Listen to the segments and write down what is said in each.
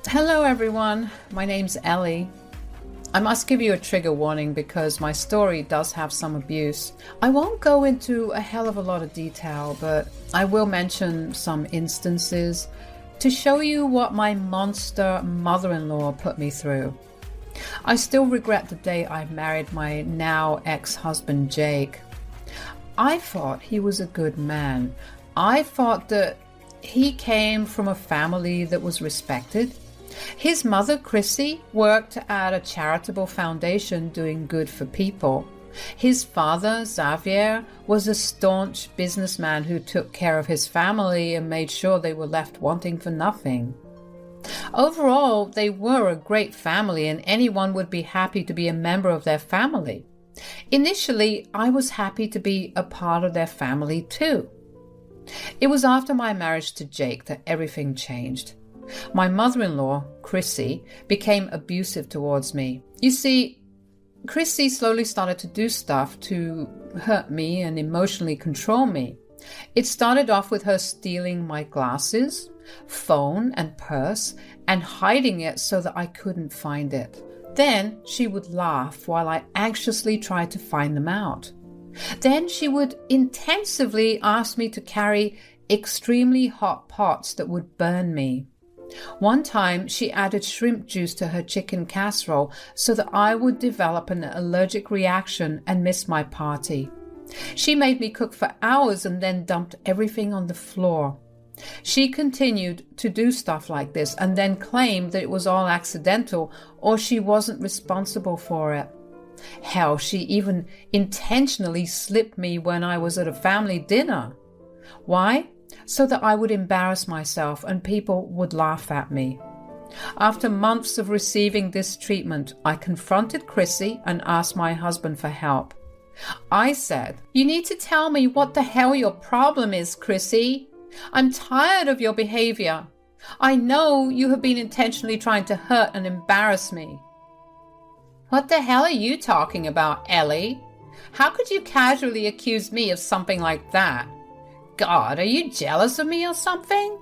Hello everyone, my name's Ellie. I must give you a trigger warning because my story does have some abuse. I won't go into a hell of a lot of detail, but I will mention some instances to show you what my monster mother-in-law put me through. I still regret the day I married my now ex-husband Jake. I thought he was a good man. I thought that he came from a family that was respected. His mother, Chrissy, worked at a charitable foundation doing good for people. His father, Xavier, was a staunch businessman who took care of his family and made sure they were left wanting for nothing. Overall, they were a great family and anyone would be happy to be a member of their family. Initially, I was happy to be a part of their family too. It was after my marriage to Jake that everything changed. My mother-in-law, Chrissy, became abusive towards me. You see, Chrissy slowly started to do stuff to hurt me and emotionally control me. It started off with her stealing my glasses, phone and purse and hiding it so that I couldn't find it. Then she would laugh while I anxiously tried to find them out. Then she would intensively ask me to carry extremely hot pots that would burn me. One time, she added shrimp juice to her chicken casserole so that I would develop an allergic reaction and miss my party. She made me cook for hours and then dumped everything on the floor. She continued to do stuff like this and then claimed that it was all accidental or she wasn't responsible for it. Hell, she even intentionally slipped me when I was at a family dinner. Why? So that I would embarrass myself and people would laugh at me. After months of receiving this treatment, I confronted Chrissy and asked my husband for help. I said, "You need to tell me what the hell your problem is, Chrissy. I'm tired of your behavior. I know you have been intentionally trying to hurt and embarrass me." "What the hell are you talking about, Ellie? How could you casually accuse me of something like that? God, are you jealous of me or something?"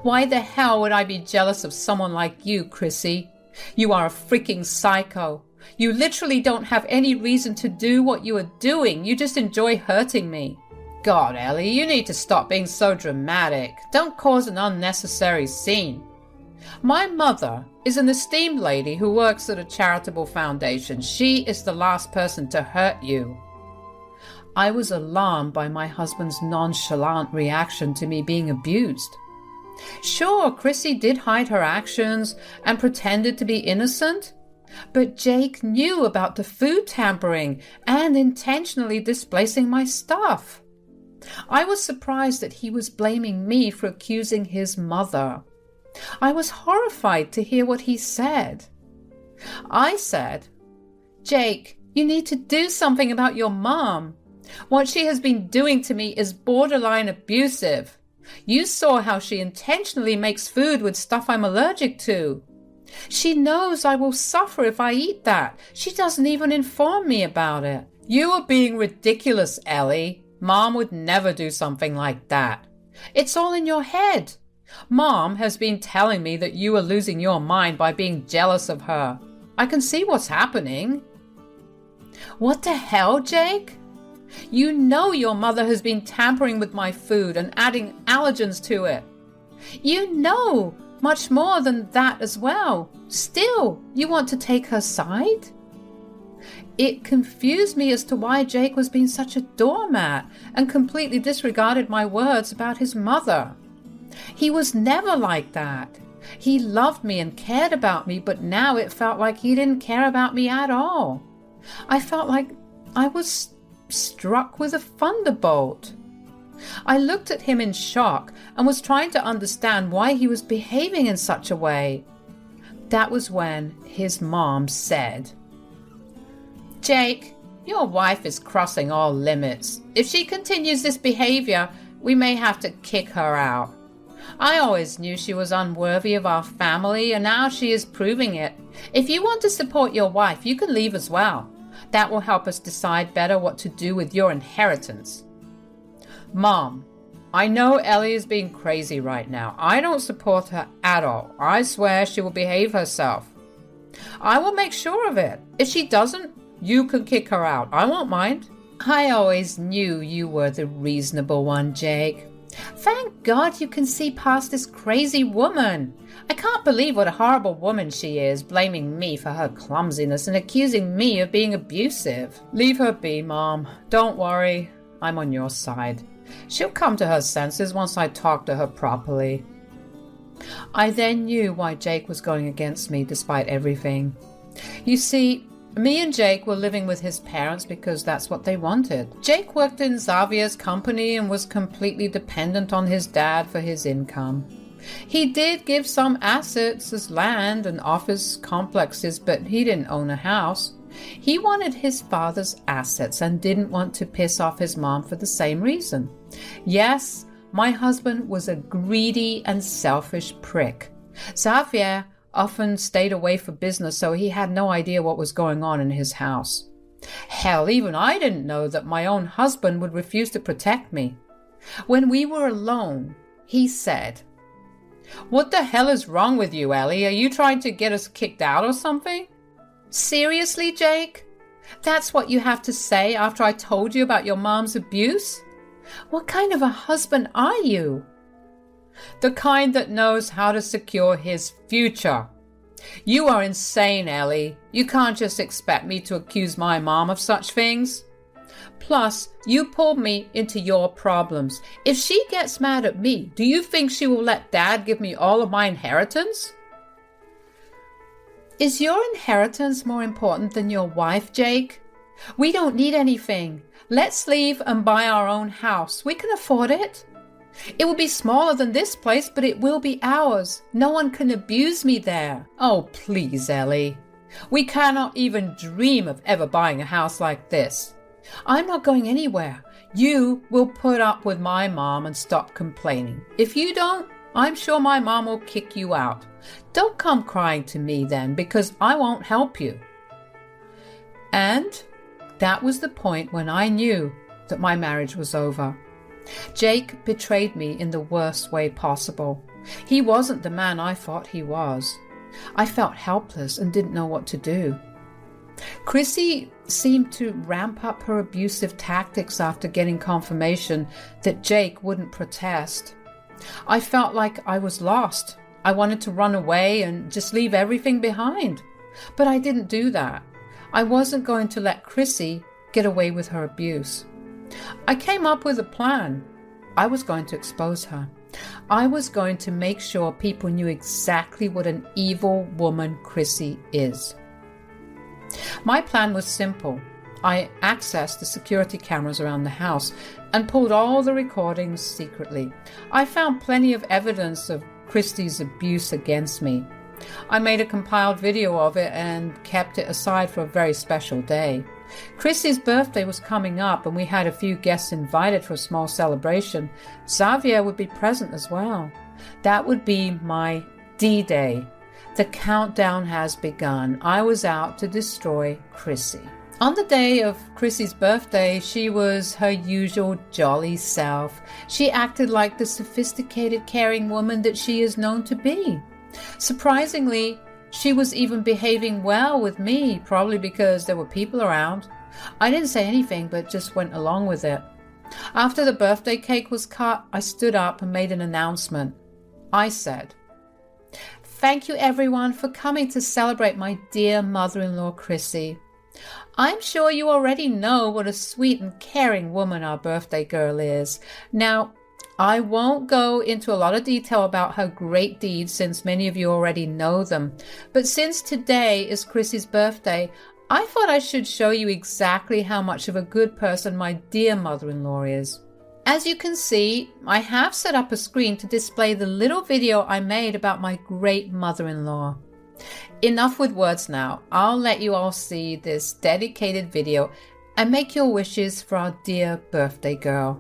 "Why the hell would I be jealous of someone like you, Chrissy? You are a freaking psycho. You literally don't have any reason to do what you are doing. You just enjoy hurting me." "God, Ellie, you need to stop being so dramatic. Don't cause an unnecessary scene. My mother is an esteemed lady who works at a charitable foundation. She is the last person to hurt you." I was alarmed by my husband's nonchalant reaction to me being abused. Sure, Chrissy did hide her actions and pretended to be innocent, but Jake knew about the food tampering and intentionally displacing my stuff. I was surprised that he was blaming me for accusing his mother. I was horrified to hear what he said. I said, "Jake, you need to do something about your mom. What she has been doing to me is borderline abusive. You saw how she intentionally makes food with stuff I'm allergic to. She knows I will suffer if I eat that. She doesn't even inform me about it." "You are being ridiculous, Ellie. Mom would never do something like that. It's all in your head. Mom has been telling me that you are losing your mind by being jealous of her. I can see what's happening." "What the hell, Jake? You know your mother has been tampering with my food and adding allergens to it. You know much more than that as well. Still, you want to take her side?" It confused me as to why Jake was being such a doormat and completely disregarded my words about his mother. He was never like that. He loved me and cared about me, but now it felt like he didn't care about me at all. I felt like I was struck with a thunderbolt. I looked at him in shock and was trying to understand why he was behaving in such a way. That was when his mom said, "Jake, your wife is crossing all limits. If she continues this behavior, we may have to kick her out. I always knew she was unworthy of our family, and now she is proving it. If you want to support your wife, you can leave as well. That will help us decide better what to do with your inheritance." "Mom, I know Ellie is being crazy right now. I don't support her at all. I swear she will behave herself. I will make sure of it. If she doesn't, you can kick her out. I won't mind. I always knew you were the reasonable one, Jake. Thank God you can see past this crazy woman. I can't believe what a horrible woman she is, blaming me for her clumsiness and accusing me of being abusive. Leave her be, Mom. Don't worry. I'm on your side. She'll come to her senses once I talk to her properly. I then knew why Jake was going against me despite everything. You see, me and Jake were living with his parents because that's what they wanted. Jake worked in Xavier's company and was completely dependent on his dad for his income. He did give some assets as land and office complexes, but he didn't own a house. He wanted his father's assets and didn't want to piss off his mom for the same reason. Yes, my husband was a greedy and selfish prick. Xavier often stayed away for business, so he had no idea what was going on in his house. Hell, even I didn't know that my own husband would refuse to protect me. When we were alone, he said, "What the hell is wrong with you, Ellie? Are you trying to get us kicked out or something?" Seriously, Jake? That's what you have to say after I told you about your mom's abuse? What kind of a husband are you? The kind that knows how to secure his future. You are insane, Ellie. You can't just expect me to accuse my mom of such things. Plus, you pulled me into your problems. If she gets mad at me, do you think she will let Dad give me all of my inheritance? Is your inheritance more important than your wife, Jake? We don't need anything. Let's leave and buy our own house. We can afford it. It will be smaller than this place, but it will be ours. No one can abuse me there. Oh, please, Ellie. We cannot even dream of ever buying a house like this. I'm not going anywhere. You will put up with my mom and stop complaining. If you don't, I'm sure my mom will kick you out. Don't come crying to me then, because I won't help you. And that was the point when I knew that my marriage was over. Jake betrayed me in the worst way possible. He wasn't the man I thought he was. I felt helpless and didn't know what to do. Chrissy seemed to ramp up her abusive tactics after getting confirmation that Jake wouldn't protest. I felt like I was lost. I wanted to run away and just leave everything behind. But I didn't do that. I wasn't going to let Chrissy get away with her abuse. I came up with a plan. I was going to expose her. I was going to make sure people knew exactly what an evil woman Chrissy is. My plan was simple. I accessed the security cameras around the house and pulled all the recordings secretly. I found plenty of evidence of Christy's abuse against me. I made a compiled video of it and kept it aside for a very special day. Chrissy's birthday was coming up and we had a few guests invited for a small celebration. Xavier would be present as well. That would be my D-Day. The countdown has begun. I was out to destroy Chrissy. On the day of Chrissy's birthday, she was her usual jolly self. She acted like the sophisticated, caring woman that she is known to be. Surprisingly, she was even behaving well with me, probably because there were people around. I didn't say anything, but just went along with it. After the birthday cake was cut, I stood up and made an announcement. I said, "Thank you everyone for coming to celebrate my dear mother-in-law, Chrissy. I'm sure you already know what a sweet and caring woman our birthday girl is. Now, I won't go into a lot of detail about her great deeds since many of you already know them. But since today is Chrissy's birthday, I thought I should show you exactly how much of a good person my dear mother-in-law is. As you can see, I have set up a screen to display the little video I made about my great mother-in-law. Enough with words now. I'll let you all see this dedicated video and make your wishes for our dear birthday girl."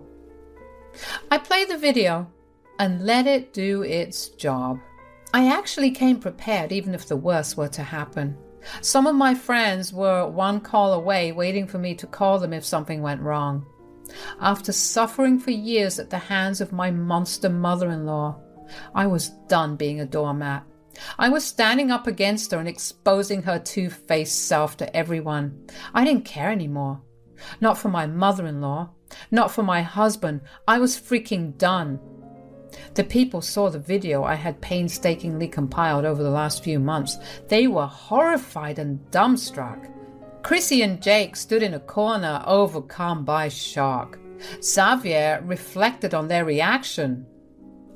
I played the video and let it do its job. I actually came prepared even if the worst were to happen. Some of my friends were one call away waiting for me to call them if something went wrong. After suffering for years at the hands of my monster mother-in-law, I was done being a doormat. I was standing up against her and exposing her two-faced self to everyone. I didn't care anymore. Not for my mother-in-law, not for my husband. I was freaking done. The people saw the video I had painstakingly compiled over the last few months. They were horrified and dumbstruck. Chrissy and Jake stood in a corner, overcome by shock. Xavier reflected on their reaction.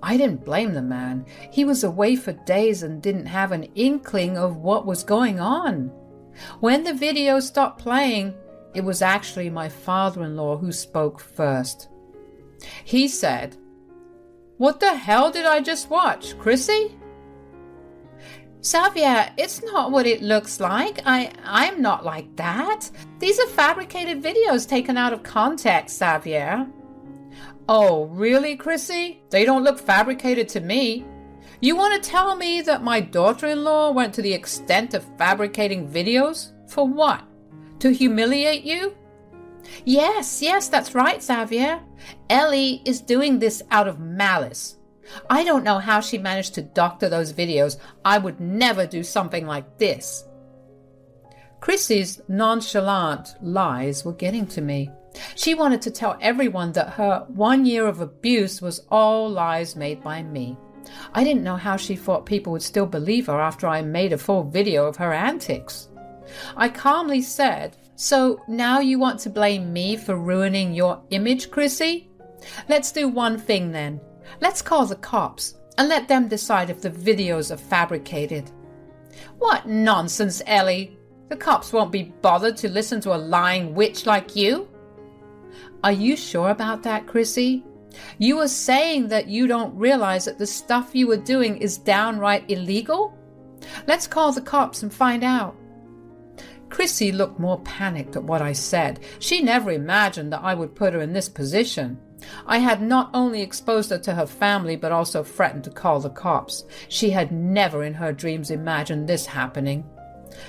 I didn't blame the man. He was away for days and didn't have an inkling of what was going on. When the video stopped playing, it was actually my father-in-law who spoke first. He said, "What the hell did I just watch, Chrissy?" "Xavier, it's not what it looks like. I'm not like that. These are fabricated videos taken out of context, Xavier." "Oh, really, Chrissy? They don't look fabricated to me. You want to tell me that my daughter-in-law went to the extent of fabricating videos? For what? To humiliate you?" Yes, that's right, Xavier. Ellie is doing this out of malice. I don't know how she managed to doctor those videos. I would never do something like this." Chrissy's nonchalant lies were getting to me. She wanted to tell everyone that her 1 year of abuse was all lies made by me. I didn't know how she thought people would still believe her after I made a full video of her antics. I calmly said, "So now you want to blame me for ruining your image, Chrissy? Let's do one thing then. Let's call the cops and let them decide if the videos are fabricated." "What nonsense, Ellie. The cops won't be bothered to listen to a lying witch like you." "Are you sure about that, Chrissy? You were saying that you don't realize that the stuff you were doing is downright illegal? Let's call the cops and find out." Chrissy looked more panicked at what I said. She never imagined that I would put her in this position. I had not only exposed her to her family, but also threatened to call the cops. She had never in her dreams imagined this happening.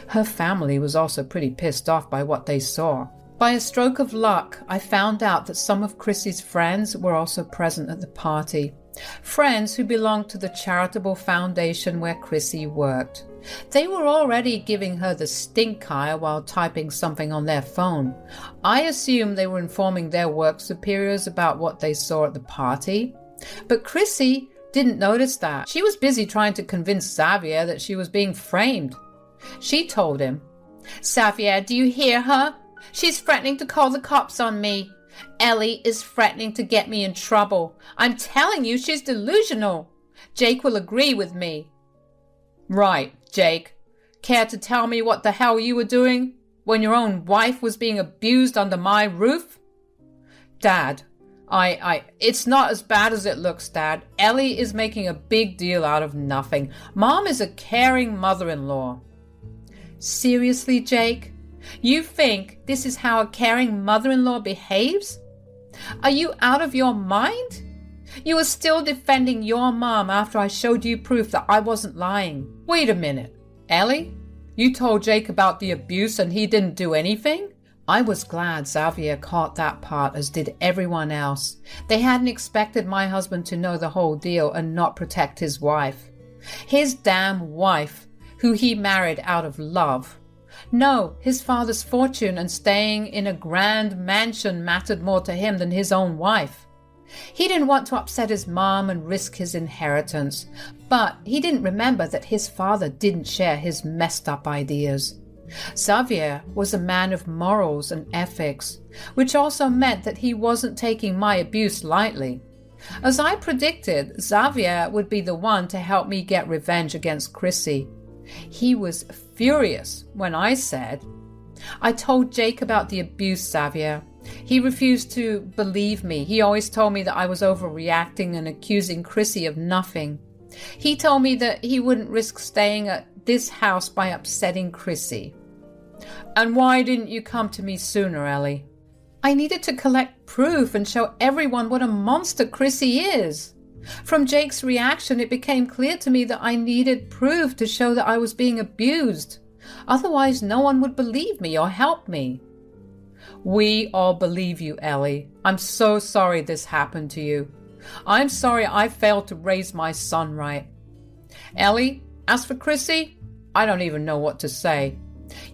Her family was also pretty pissed off by what they saw. By a stroke of luck, I found out that some of Chrissy's friends were also present at the party. Friends who belonged to the charitable foundation where Chrissy worked. They were already giving her the stink eye while typing something on their phone. I assumed they were informing their work superiors about what they saw at the party. But Chrissy didn't notice that. She was busy trying to convince Xavier that she was being framed. She told him, "Xavier, do you hear her? She's threatening to call the cops on me. Ellie is threatening to get me in trouble. I'm telling you, she's delusional. Jake will agree with me." "Right, Jake. Care to tell me what the hell you were doing when your own wife was being abused under my roof?" "Dad, it's not as bad as it looks, Dad. Ellie is making a big deal out of nothing. Mom is a caring mother-in-law." "Seriously, Jake? You think this is how a caring mother-in-law behaves? Are you out of your mind? You were still defending your mom after I showed you proof that I wasn't lying." "Wait a minute. Ellie, you told Jake about the abuse and he didn't do anything?" I was glad Xavier caught that part, as did everyone else. They hadn't expected my husband to know the whole deal and not protect his wife. His damn wife, who he married out of love. No, his father's fortune and staying in a grand mansion mattered more to him than his own wife. He didn't want to upset his mom and risk his inheritance, but he didn't remember that his father didn't share his messed up ideas. Xavier was a man of morals and ethics, which also meant that he wasn't taking my abuse lightly. As I predicted, Xavier would be the one to help me get revenge against Chrissy. He was furious when I said, "I told Jake about the abuse, Xavier. He refused to believe me. He always told me that I was overreacting and accusing Chrissy of nothing. He told me that he wouldn't risk staying at this house by upsetting Chrissy." "And why didn't you come to me sooner, Ellie?" "I needed to collect proof and show everyone what a monster Chrissy is. From Jake's reaction, it became clear to me that I needed proof to show that I was being abused. Otherwise, no one would believe me or help me." We all believe you, Ellie. I'm so sorry this happened to you. I'm sorry I failed to raise my son right. Ellie, as for Chrissy, I don't even know what to say.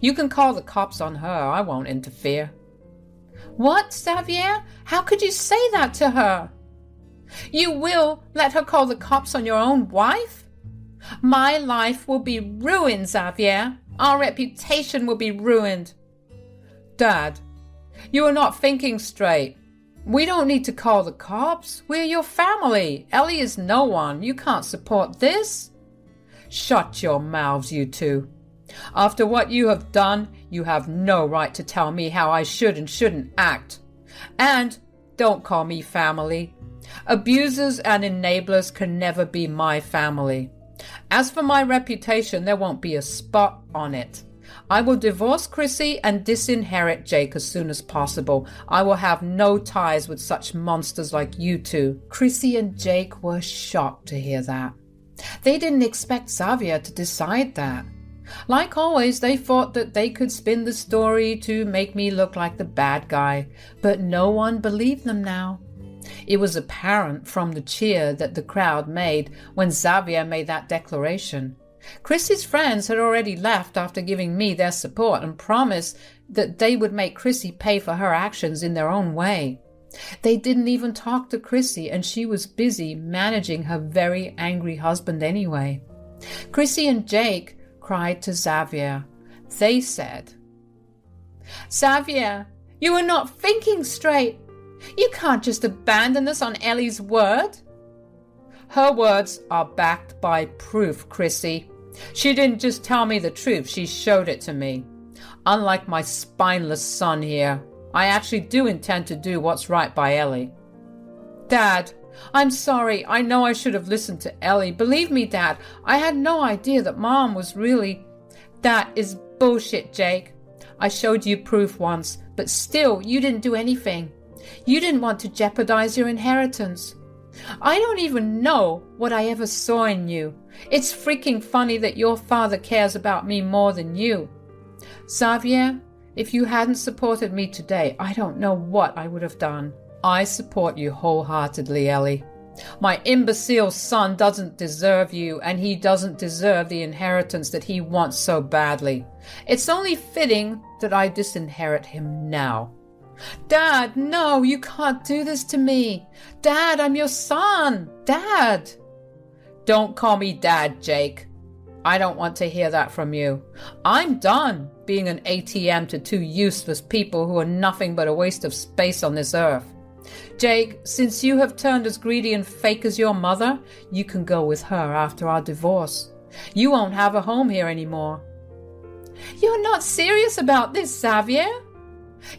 You can call the cops on her. I won't interfere. What, Xavier? How could you say that to her? You will let her call the cops on your own wife? My life will be ruined, Xavier. Our reputation will be ruined. Dad, you are not thinking straight. We don't need to call the cops. We're your family. Ellie is no one. You can't support this. Shut your mouths, you two. After what you have done, you have no right to tell me how I should and shouldn't act. And don't call me family. Abusers and enablers can never be my family. As for my reputation, there won't be a spot on it. I will divorce Chrissy and disinherit Jake as soon as possible. I will have no ties with such monsters like you two. Chrissy and Jake were shocked to hear that. They didn't expect Xavier to decide that. Like always, they thought that they could spin the story to make me look like the bad guy, but no one believed them now. It was apparent from the cheer that the crowd made when Xavier made that declaration. Chrissy's friends had already left after giving me their support and promised that they would make Chrissy pay for her actions in their own way. They didn't even talk to Chrissy, and she was busy managing her very angry husband anyway. Chrissy and Jake cried to Xavier. They said, Xavier, you are not thinking straight. You can't just abandon us on Ellie's word. Her words are backed by proof, Chrissy. She didn't just tell me the truth, she showed it to me. Unlike my spineless son here, I actually do intend to do what's right by Ellie. Dad, I'm sorry. I know I should have listened to Ellie. Believe me, Dad, I had no idea that Mom was really... That is bullshit, Jake. I showed you proof once, but still, you didn't do anything. You didn't want to jeopardize your inheritance. I don't even know what I ever saw in you. It's freaking funny that your father cares about me more than you. Xavier, if you hadn't supported me today, I don't know what I would have done. I support you wholeheartedly, Ellie. My imbecile son doesn't deserve you, and he doesn't deserve the inheritance that he wants so badly. It's only fitting that I disinherit him now. Dad, no, you can't do this to me. Dad, I'm your son. Dad. Don't call me Dad, Jake. I don't want to hear that from you. I'm done being an ATM to two useless people who are nothing but a waste of space on this earth. Jake, since you have turned as greedy and fake as your mother, you can go with her after our divorce. You won't have a home here anymore. You're not serious about this, Xavier.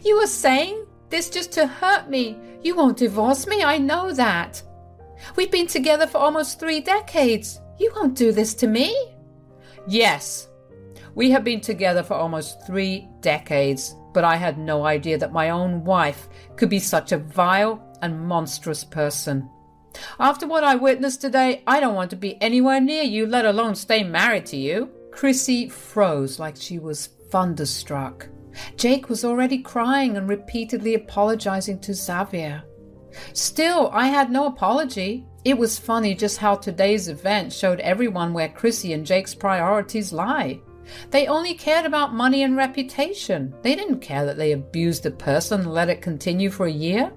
You are saying this just to hurt me. You won't divorce me, I know that. We've been together for almost 3 decades. You won't do this to me. Yes, we have been together for almost 3 decades, but I had no idea that my own wife could be such a vile and monstrous person. After what I witnessed today, I don't want to be anywhere near you, let alone stay married to you. Chrissy froze like she was thunderstruck. Jake was already crying and repeatedly apologizing to Xavier. Still, I had no apology. It was funny just how today's event showed everyone where Chrissy and Jake's priorities lie. They only cared about money and reputation. They didn't care that they abused a person and let it continue for a year.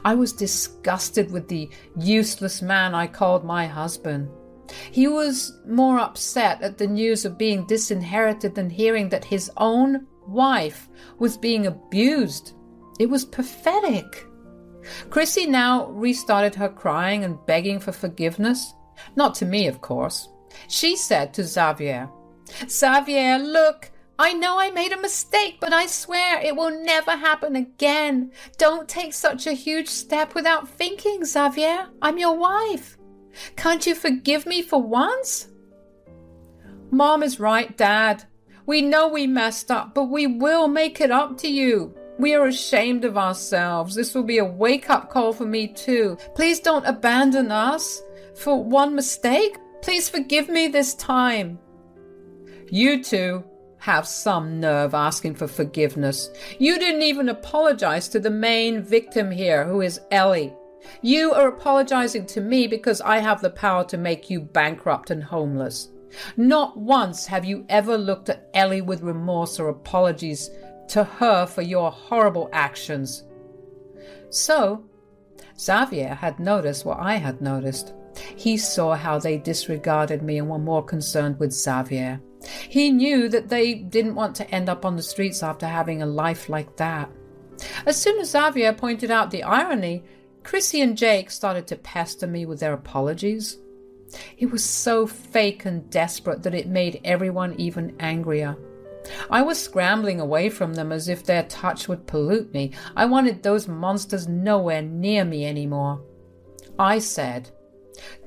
I was disgusted with the useless man I called my husband. He was more upset at the news of being disinherited than hearing that his own wife was being abused. It was pathetic. Chrissy now restarted her crying and begging for forgiveness. Not to me, of course. She said to Xavier, Xavier, look, I know I made a mistake, but I swear it will never happen again. Don't take such a huge step without thinking, Xavier. I'm your wife. Can't you forgive me for once? Mom is right, Dad. We know we messed up, but we will make it up to you. We are ashamed of ourselves. This will be a wake-up call for me too. Please don't abandon us for one mistake. Please forgive me this time. You two have some nerve asking for forgiveness. You didn't even apologize to the main victim here, who is Ellie. You are apologizing to me because I have the power to make you bankrupt and homeless. Not once have you ever looked at Ellie with remorse or apologies to her for your horrible actions. So, Xavier had noticed what I had noticed. He saw how they disregarded me and were more concerned with Xavier. He knew that they didn't want to end up on the streets after having a life like that. As soon as Xavier pointed out the irony, Chrissy and Jake started to pester me with their apologies. It was so fake and desperate that it made everyone even angrier. I was scrambling away from them as if their touch would pollute me. I wanted those monsters nowhere near me anymore. I said,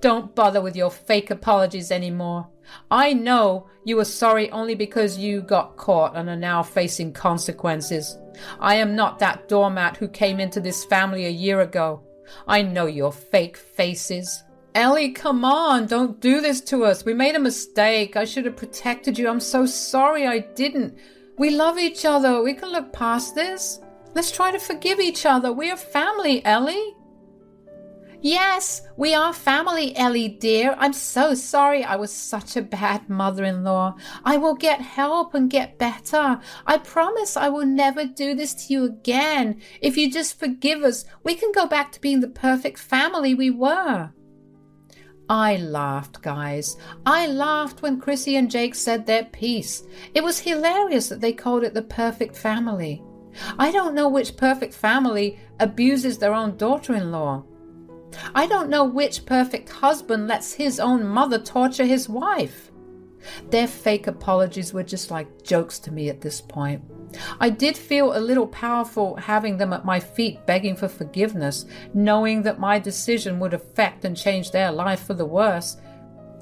"Don't bother with your fake apologies anymore. I know you were sorry only because you got caught and are now facing consequences. I am not that doormat who came into this family a year ago. I know your fake faces." Ellie, come on, don't do this to us. We made a mistake. I should have protected you. I'm so sorry I didn't. We love each other. We can look past this. Let's try to forgive each other. We are family, Ellie. Yes, we are family, Ellie dear. I'm so sorry I was such a bad mother-in-law. I will get help and get better. I promise I will never do this to you again. If you just forgive us, we can go back to being the perfect family we were. I laughed, guys. I laughed when Chrissy and Jake said their piece. It was hilarious that they called it the perfect family. I don't know which perfect family abuses their own daughter-in-law. I don't know which perfect husband lets his own mother torture his wife. Their fake apologies were just like jokes to me at this point. I did feel a little powerful having them at my feet begging for forgiveness, knowing that my decision would affect and change their life for the worse.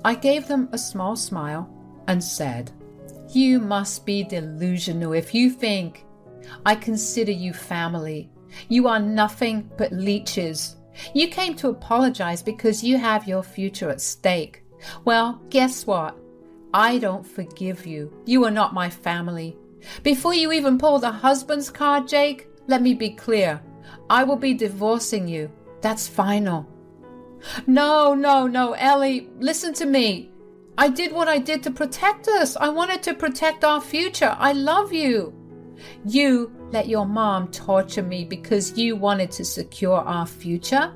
I gave them a small smile and said, "You must be delusional if you think I consider you family. You are nothing but leeches. You came to apologize because you have your future at stake. Well, guess what? I don't forgive you. You are not my family. Before you even pull the husband's card, Jake, let me be clear. I will be divorcing you. That's final." No, Ellie, listen to me. I did what I did to protect us. I wanted to protect our future. I love you. You let your mom torture me because you wanted to secure our future.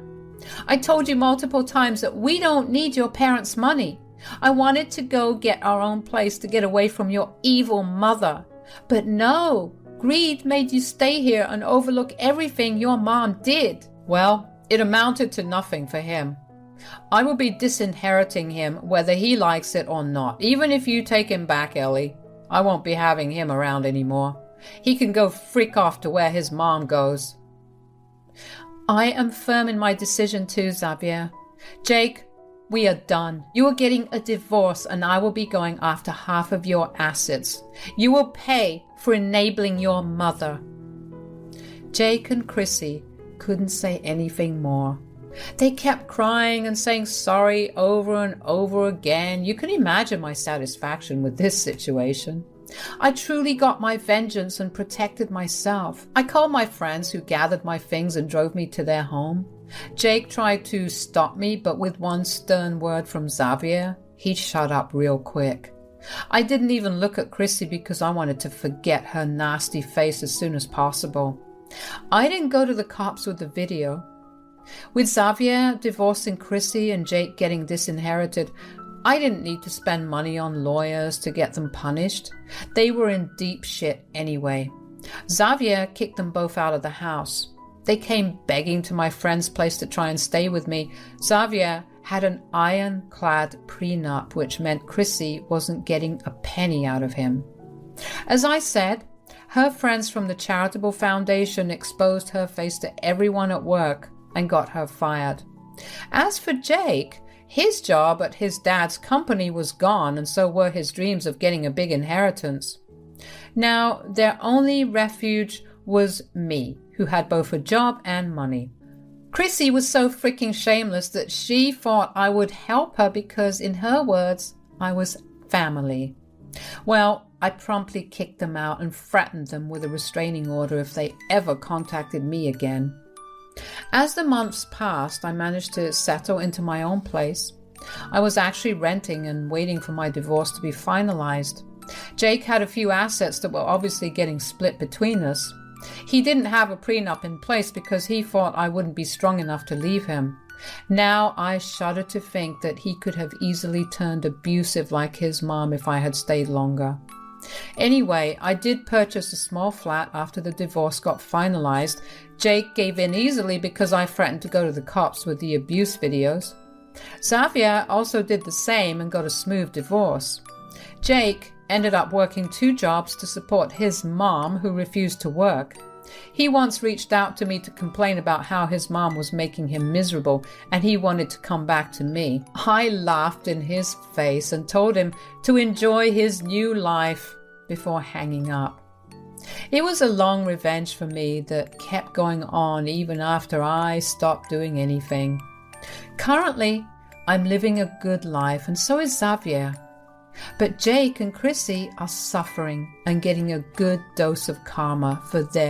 I told you multiple times that we don't need your parents' money. I wanted to go get our own place to get away from your evil mother. But no, greed made you stay here and overlook everything your mom did. Well, it amounted to nothing for him. I will be disinheriting him whether he likes it or not. Even if you take him back, Ellie, I won't be having him around anymore. He can go freak off to where his mom goes. I am firm in my decision too, Xavier. Jake, we are done. You are getting a divorce and I will be going after half of your assets. You will pay for enabling your mother. Jake and Chrissy couldn't say anything more. They kept crying and saying sorry over and over again. You can imagine my satisfaction with this situation. I truly got my vengeance and protected myself. I called my friends who gathered my things and drove me to their home. Jake tried to stop me, but with one stern word from Xavier, he shut up real quick. I didn't even look at Chrissy because I wanted to forget her nasty face as soon as possible. I didn't go to the cops with the video. With Xavier divorcing Chrissy and Jake getting disinherited, I didn't need to spend money on lawyers to get them punished. They were in deep shit anyway. Xavier kicked them both out of the house. They came begging to my friend's place to try and stay with me. Xavier had an ironclad prenup, which meant Chrissy wasn't getting a penny out of him. As I said, her friends from the charitable foundation exposed her face to everyone at work and got her fired. As for Jake, his job at his dad's company was gone, and so were his dreams of getting a big inheritance. Now, their only refuge was me, who had both a job and money. Chrissy was so freaking shameless that she thought I would help her because, in her words, I was family. Well, I promptly kicked them out and threatened them with a restraining order if they ever contacted me again. As the months passed, I managed to settle into my own place. I was actually renting and waiting for my divorce to be finalized. Jake had a few assets that were obviously getting split between us. He didn't have a prenup in place because he thought I wouldn't be strong enough to leave him. Now I shudder to think that he could have easily turned abusive like his mom if I had stayed longer. Anyway, I did purchase a small flat after the divorce got finalized. Jake gave in easily because I threatened to go to the cops with the abuse videos. Xavier also did the same and got a smooth divorce. Jake ended up working 2 jobs to support his mom, who refused to work. He once reached out to me to complain about how his mom was making him miserable and he wanted to come back to me. I laughed in his face and told him to enjoy his new life before hanging up. It was a long revenge for me that kept going on even after I stopped doing anything. Currently, I'm living a good life, and so is Xavier. But Jake and Chrissy are suffering and getting a good dose of karma for their